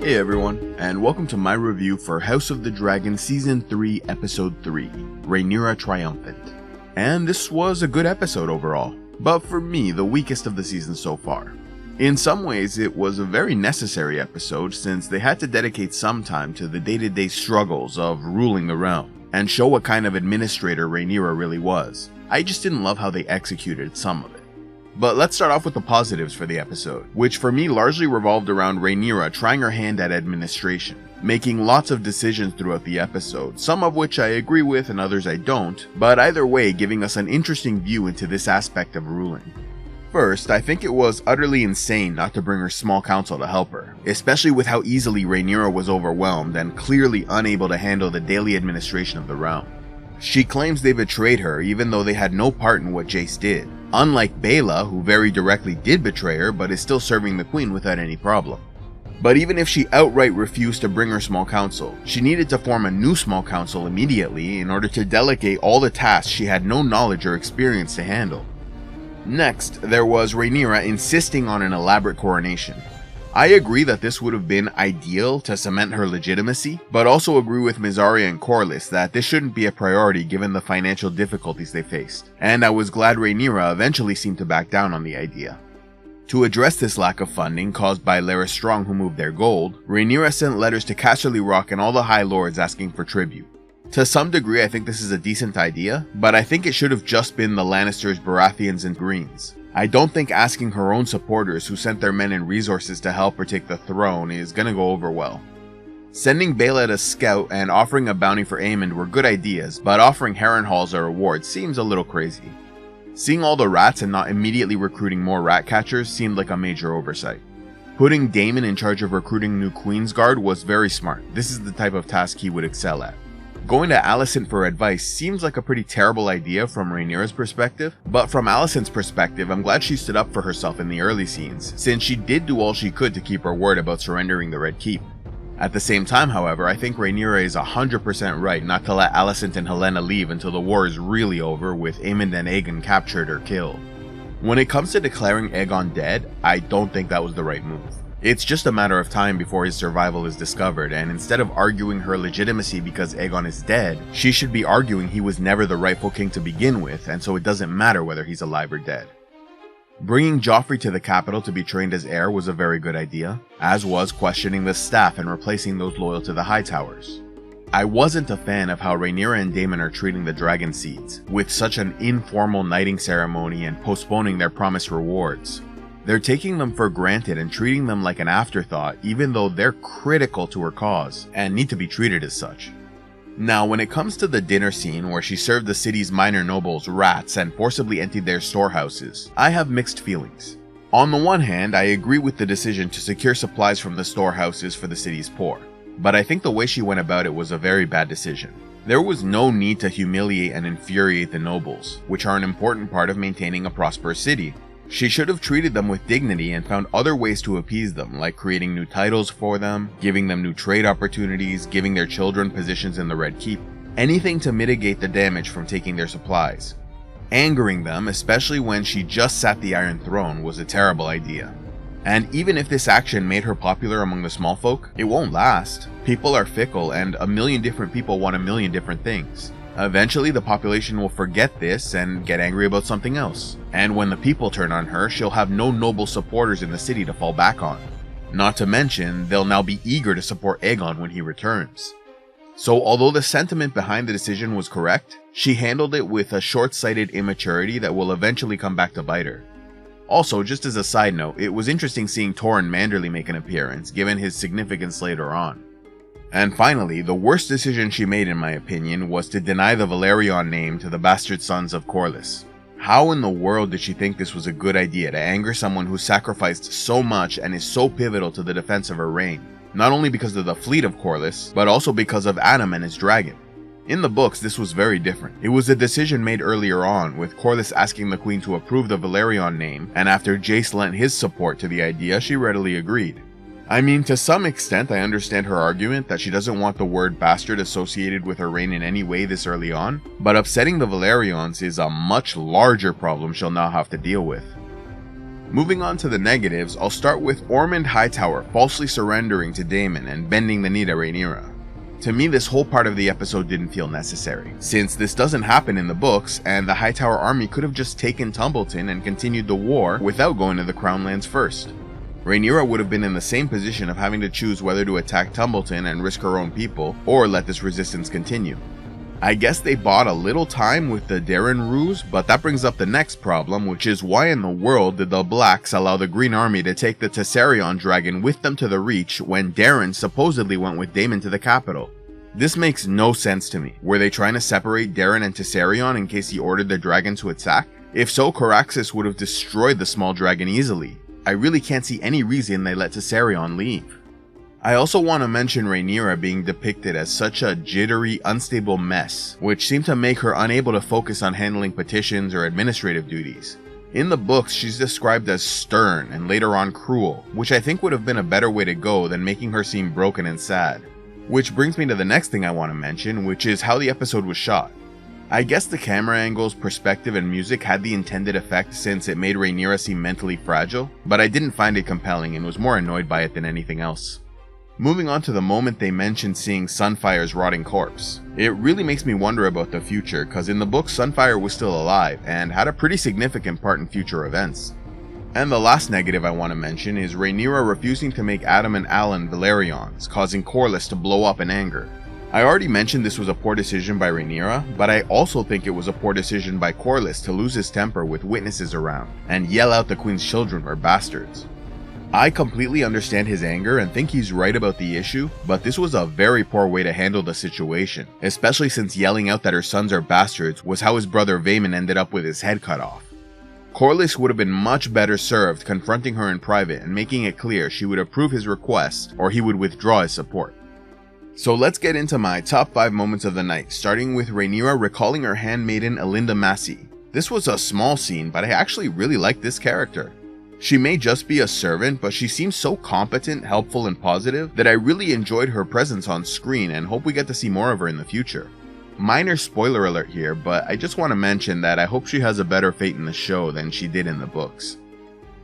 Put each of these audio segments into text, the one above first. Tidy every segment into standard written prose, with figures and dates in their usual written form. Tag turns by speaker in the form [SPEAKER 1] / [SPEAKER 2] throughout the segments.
[SPEAKER 1] Hey everyone, and welcome to my review for House of the Dragon Season 3, Episode 3, Rhaenyra Triumphant. And this was a good episode overall, but for me, the weakest of the season so far. In some ways, it was a very necessary episode since they had to dedicate some time to the day-to-day struggles of ruling the realm, and show what kind of administrator Rhaenyra really was. I just didn't love how they executed some of it. But let's start off with the positives for the episode, which for me largely revolved around Rhaenyra trying her hand at administration, making lots of decisions throughout the episode, some of which I agree with and others I don't, but either way giving us an interesting view into this aspect of ruling. First, I think it was utterly insane not to bring her small council to help her, especially with how easily Rhaenyra was overwhelmed and clearly unable to handle the daily administration of the realm. She claims they betrayed her even though they had no part in what Jace did, unlike Baela, who very directly did betray her but is still serving the queen without any problem. But even if she outright refused to bring her small council, she needed to form a new small council immediately in order to delegate all the tasks she had no knowledge or experience to handle. Next, there was Rhaenyra insisting on an elaborate coronation. I agree that this would have been ideal to cement her legitimacy, but also agree with Mysaria and Corlys that this shouldn't be a priority given the financial difficulties they faced, and I was glad Rhaenyra eventually seemed to back down on the idea. To address this lack of funding caused by Larys Strong who moved their gold, Rhaenyra sent letters to Casterly Rock and all the High Lords asking for tribute. To some degree I think this is a decent idea, but I think it should have just been the Lannisters, Baratheons, and Greens. I don't think asking her own supporters who sent their men and resources to help her take the throne is gonna go over well. Sending Baela to scout and offering a bounty for Aemond were good ideas, but offering Harrenhal as a reward seems a little crazy. Seeing all the rats and not immediately recruiting more rat catchers seemed like a major oversight. Putting Daemon in charge of recruiting new Queensguard was very smart. This is the type of task he would excel at. Going to Alicent for advice seems like a pretty terrible idea from Rhaenyra's perspective, but from Alicent's perspective, I'm glad she stood up for herself in the early scenes, since she did do all she could to keep her word about surrendering the Red Keep. At the same time, however, I think Rhaenyra is 100% right not to let Alicent and Helaena leave until the war is really over with Aemond and Aegon captured or killed. When it comes to declaring Aegon dead, I don't think that was the right move. It's just a matter of time before his survival is discovered, and instead of arguing her legitimacy because Aegon is dead, she should be arguing he was never the rightful king to begin with, and so it doesn't matter whether he's alive or dead. Bringing Joffrey to the capital to be trained as heir was a very good idea, as was questioning the staff and replacing those loyal to the Hightowers. I wasn't a fan of how Rhaenyra and Daemon are treating the Dragon Seeds, with such an informal knighting ceremony and postponing their promised rewards. They're taking them for granted and treating them like an afterthought even though they're critical to her cause and need to be treated as such. Now when it comes to the dinner scene where she served the city's minor nobles rats and forcibly emptied their storehouses, I have mixed feelings. On the one hand, I agree with the decision to secure supplies from the storehouses for the city's poor, but I think the way she went about it was a very bad decision. There was no need to humiliate and infuriate the nobles, which are an important part of maintaining a prosperous city. She should have treated them with dignity and found other ways to appease them, like creating new titles for them, giving them new trade opportunities, giving their children positions in the Red Keep, anything to mitigate the damage from taking their supplies. Angering them, especially when she just sat the Iron Throne, was a terrible idea. And even if this action made her popular among the small folk, it won't last. People are fickle and a million different people want a million different things. Eventually, the population will forget this and get angry about something else. And when the people turn on her, she'll have no noble supporters in the city to fall back on. Not to mention, they'll now be eager to support Aegon when he returns. So although the sentiment behind the decision was correct, she handled it with a short-sighted immaturity that will eventually come back to bite her. Also, just as a side note, it was interesting seeing Torrhen Manderly make an appearance, given his significance later on. And finally, the worst decision she made in my opinion was to deny the Velaryon name to the bastard sons of Corlys. How in the world did she think this was a good idea to anger someone who sacrificed so much and is so pivotal to the defense of her reign? Not only because of the fleet of Corlys, but also because of Adam and his dragon. In the books, this was very different. It was a decision made earlier on, with Corlys asking the queen to approve the Velaryon name, and after Jace lent his support to the idea, she readily agreed. I mean, to some extent I understand her argument that she doesn't want the word bastard associated with her reign in any way this early on, but upsetting the Velaryons is a much larger problem she'll now have to deal with. Moving on to the negatives, I'll start with Ormond Hightower falsely surrendering to Daemon and bending the knee to Rhaenyra. To me, this whole part of the episode didn't feel necessary, since this doesn't happen in the books, and the Hightower army could have just taken Tumbleton and continued the war without going to the Crown Lands first. Rhaenyra would have been in the same position of having to choose whether to attack Tumbleton and risk her own people, or let this resistance continue. I guess they bought a little time with the Darren ruse, but that brings up the next problem, which is why in the world did the Blacks allow the Green Army to take the Tessarion dragon with them to the Reach when Darren supposedly went with Daemon to the capital? This makes no sense to me. Were they trying to separate Darren and Tessarion in case he ordered the dragon to attack? If so, Caraxes would have destroyed the small dragon easily. I really can't see any reason they let Tessarion leave. I also want to mention Rhaenyra being depicted as such a jittery, unstable mess, which seemed to make her unable to focus on handling petitions or administrative duties. In the books, she's described as stern and later on cruel, which I think would have been a better way to go than making her seem broken and sad. Which brings me to the next thing I want to mention, which is how the episode was shot. I guess the camera angles, perspective, and music had the intended effect since it made Rhaenyra seem mentally fragile, but I didn't find it compelling and was more annoyed by it than anything else. Moving on to the moment they mentioned seeing Sunfire's rotting corpse. It really makes me wonder about the future, cause in the book Sunfire was still alive and had a pretty significant part in future events. And the last negative I want to mention is Rhaenyra refusing to make Adam and Alan Valerions, causing Corlys to blow up in anger. I already mentioned this was a poor decision by Rhaenyra, but I also think it was a poor decision by Corlys to lose his temper with witnesses around and yell out the queen's children were bastards. I completely understand his anger and think he's right about the issue, but this was a very poor way to handle the situation, especially since yelling out that her sons are bastards was how his brother Vaemon ended up with his head cut off. Corlys would have been much better served confronting her in private and making it clear she would approve his request or he would withdraw his support. So let's get into my top 5 moments of the night, starting with Rhaenyra recalling her handmaiden Elinda Massey. This was a small scene, but I actually really liked this character. She may just be a servant, but she seems so competent, helpful, and positive that I really enjoyed her presence on screen and hope we get to see more of her in the future. Minor spoiler alert here, but I just want to mention that I hope she has a better fate in the show than she did in the books.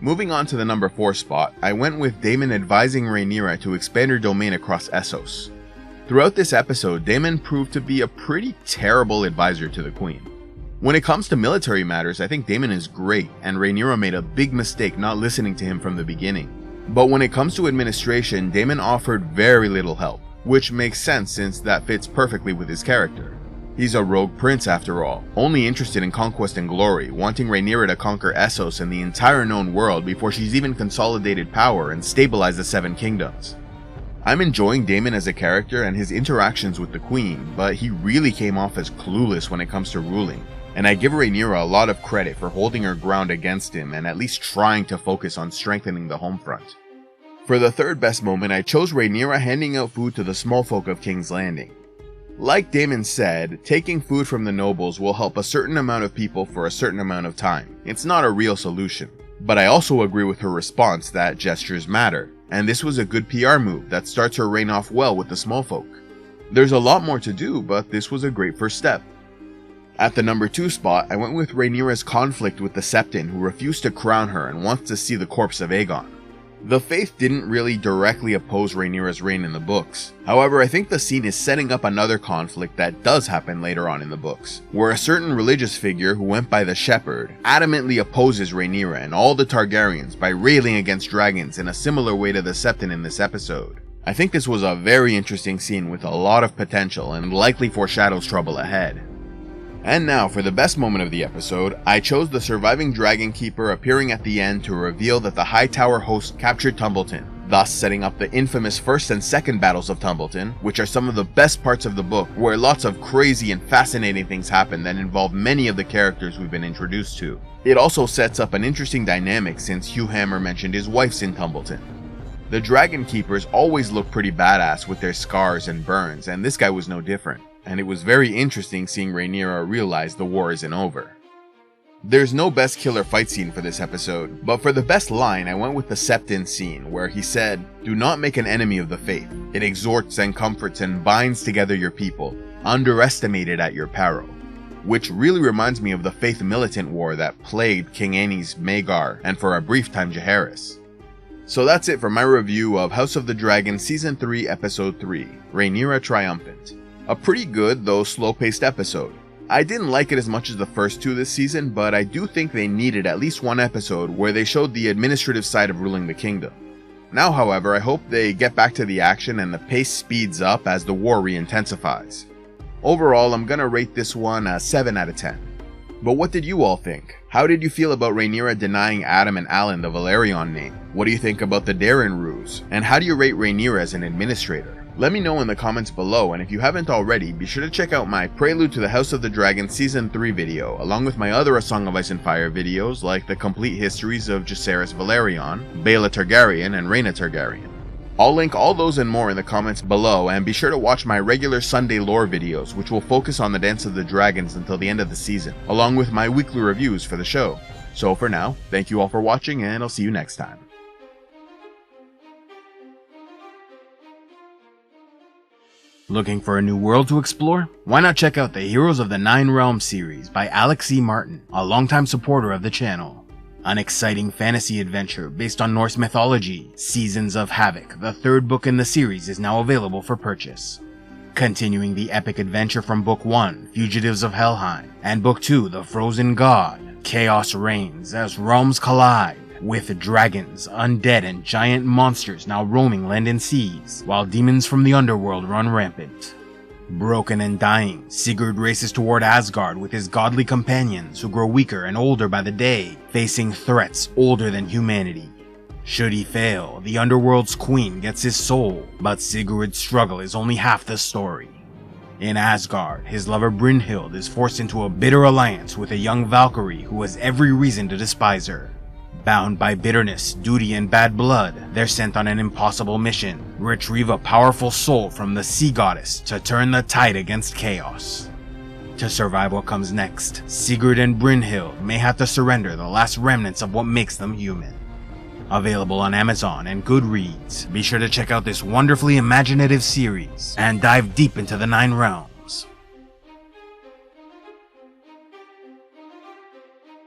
[SPEAKER 1] Moving on to the number 4 spot, I went with Daemon advising Rhaenyra to expand her domain across Essos. Throughout this episode, Daemon proved to be a pretty terrible advisor to the queen. When it comes to military matters, I think Daemon is great, and Rhaenyra made a big mistake not listening to him from the beginning. But when it comes to administration, Daemon offered very little help, which makes sense since that fits perfectly with his character. He's a rogue prince after all, only interested in conquest and glory, wanting Rhaenyra to conquer Essos and the entire known world before she's even consolidated power and stabilized the 7 kingdoms. I'm enjoying Daemon as a character and his interactions with the queen, but he really came off as clueless when it comes to ruling. And I give Rhaenyra a lot of credit for holding her ground against him and at least trying to focus on strengthening the home front. For the third best moment, I chose Rhaenyra handing out food to the small folk of King's Landing. Like Daemon said, taking food from the nobles will help a certain amount of people for a certain amount of time. It's not a real solution. But I also agree with her response that gestures matter, and this was a good PR move that starts her reign off well with the small folk. There's a lot more to do, but this was a great first step. At the number 2 spot, I went with Rhaenyra's conflict with the Septon, who refused to crown her and wants to see the corpse of Aegon. The Faith didn't really directly oppose Rhaenyra's reign in the books. However, I think the scene is setting up another conflict that does happen later on in the books, where a certain religious figure who went by the Shepherd adamantly opposes Rhaenyra and all the Targaryens by railing against dragons in a similar way to the Septon in this episode. I think this was a very interesting scene with a lot of potential and likely foreshadows trouble ahead. And now for the best moment of the episode, I chose the surviving Dragon Keeper appearing at the end to reveal that the Hightower host captured Tumbleton, thus setting up the infamous first and second battles of Tumbleton, which are some of the best parts of the book, where lots of crazy and fascinating things happen that involve many of the characters we've been introduced to. It also sets up an interesting dynamic since Hugh Hammer mentioned his wife's in Tumbleton. The Dragon Keepers always look pretty badass with their scars and burns, and this guy was no different. And it was very interesting seeing Rhaenyra realize the war isn't over. There's no best killer fight scene for this episode, but for the best line I went with the Septon scene where he said, "Do not make an enemy of the faith. It exhorts and comforts and binds together your people. Underestimate it at your peril." which really reminds me of the Faith Militant War that plagued King Aenys Maegor and for a brief time Jaehaerys. So that's it for my review of House of the Dragon Season 3 Episode 3, Rhaenyra Triumphant. A pretty good, though slow-paced episode. I didn't like it as much as the first two this season, but I do think they needed at least one episode where they showed the administrative side of ruling the kingdom. Now, however, I hope they get back to the action and the pace speeds up as the war re-intensifies. Overall, I'm gonna rate this one a 7 out of 10. But what did you all think? How did you feel about Rhaenyra denying Adam and Alan the Velaryon name? What do you think about the Darren ruse? And how do you rate Rhaenyra as an administrator? Let me know in the comments below, and if you haven't already, be sure to check out my Prelude to the House of the Dragon Season 3 video, along with my other A Song of Ice and Fire videos like the complete histories of Jacaerys Velaryon, Baela Targaryen, and Rhaena Targaryen. I'll link all those and more in the comments below, and be sure to watch my regular Sunday lore videos, which will focus on the Dance of the Dragons until the end of the season, along with my weekly reviews for the show. So for now, thank you all for watching, and I'll see you next time. Looking for a new world to explore? Why not check out the Heroes of the Nine Realms series by Alex E. Martin, a longtime supporter of the channel. An exciting fantasy adventure based on Norse mythology, Seasons of Havoc, the third book in the series, is now available for purchase. Continuing the epic adventure from Book 1, Fugitives of Helheim, and Book 2, The Frozen God, chaos reigns as realms collide, with dragons, undead, and giant monsters now roaming land and seas, while demons from the underworld run rampant. Broken and dying, Sigurd races toward Asgard with his godly companions who grow weaker and older by the day, facing threats older than humanity. Should he fail, the underworld's queen gets his soul, but Sigurd's struggle is only half the story. In Asgard, his lover Brynhild is forced into a bitter alliance with a young Valkyrie who has every reason to despise her. Bound by bitterness, duty, and bad blood, they're sent on an impossible mission: retrieve a powerful soul from the sea goddess to turn the tide against chaos. To survive what comes next, Sigurd and Brynhild may have to surrender the last remnants of what makes them human. Available on Amazon and Goodreads, be sure to check out this wonderfully imaginative series and dive deep into the Nine Realms.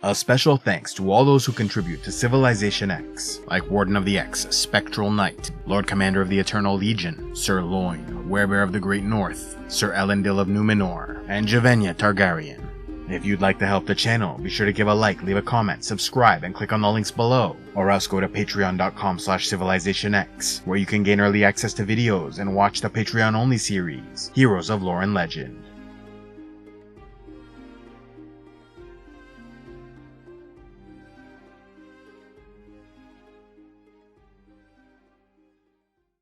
[SPEAKER 1] A special thanks to all those who contribute to CivilizationEx, like Warden of the X, Spectral Knight, Lord Commander of the Eternal Legion, Sir Loin, Werebear of the Great North, Sir Elendil of Numenor, and Javenya Targaryen. If you'd like to help the channel, be sure to give a like, leave a comment, subscribe, and click on the links below, or else go to patreon.com/CivilizationEx, where you can gain early access to videos and watch the Patreon-only series, Heroes of Lore and Legend.